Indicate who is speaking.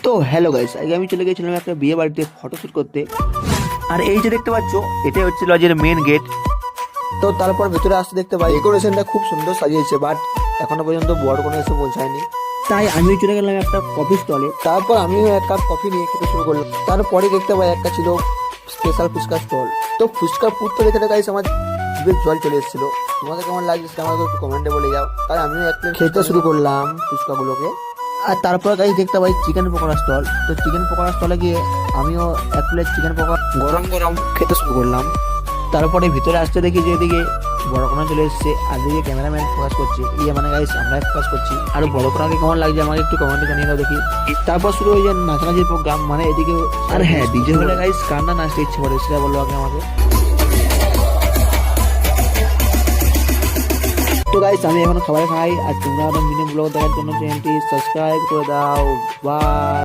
Speaker 1: তো hello guys, আগে আমি চলে গেছিলাম একটা বিয়ে বাড়িতে ফটোশ্যুট করতে। আর এই যে দেখতে পাচ্ছ, এটাই হচ্ছে লজের মেন গেট। তো তারপর ভেতরে আসতে দেখতে পাই ডেকোরেশনটা খুব সুন্দর সাজিয়েছে, বাট এখনো পর্যন্ত বড় কোনো এসে পৌঁছায়নি। তাই আমি চলে গেলাম একটা কফি স্টলে। তারপর আমিও এক কাপ কফি নিয়ে খেতে শুরু করলাম। তারপরে দেখতে পাই একটা ছিল স্পেশাল ফুচকা স্টল। তো ফুচকার পুরটা দেখে গাইস আমার জিভে জল চলে এসেছিল। তোমাদের কেমন লাগছে সেটা আমাকে একটু কমেন্টে বলে যাও। তাই আমিও এক প্লেট খেতে শুরু করলাম ফুচকাগুলোকে। আর তারপর গাইস দেখতে পাই চিকেন পকোড়া স্টল। তো চিকেন পকোড়া স্টলে গিয়ে আমিও এক প্লেট চিকেন পকোড়া গরম গরম খেতে শুরু করলাম। তারপরে ভিতরে আসতে দেখি যে এদিকে বড়কোনা চলে এসেছে, আর এদিকে ক্যামেরাম্যান ফোকাস করছে, মানে গাইস আমরা ফোকাস করছি। আর বড়কোনাকে কেমন লাগছে আমাকে একটু কমেন্টে জানিয়ে দাও দেখি। তারপর শুরু হয়ে যায় নাচানাচির প্রোগ্রাম, মানে এদিকে। আর হ্যাঁ, ডিজে হলে গাইস কার না নাচতে ইচ্ছে করে সেটা বললো আগে আমাকে। তো গাইস আমি এখন খাবার খাই, আর তোমরা নন্দিনী ব্লগ দেখার জন্য চ্যানেলটি সাবস্ক্রাইব করে দাও। বাই।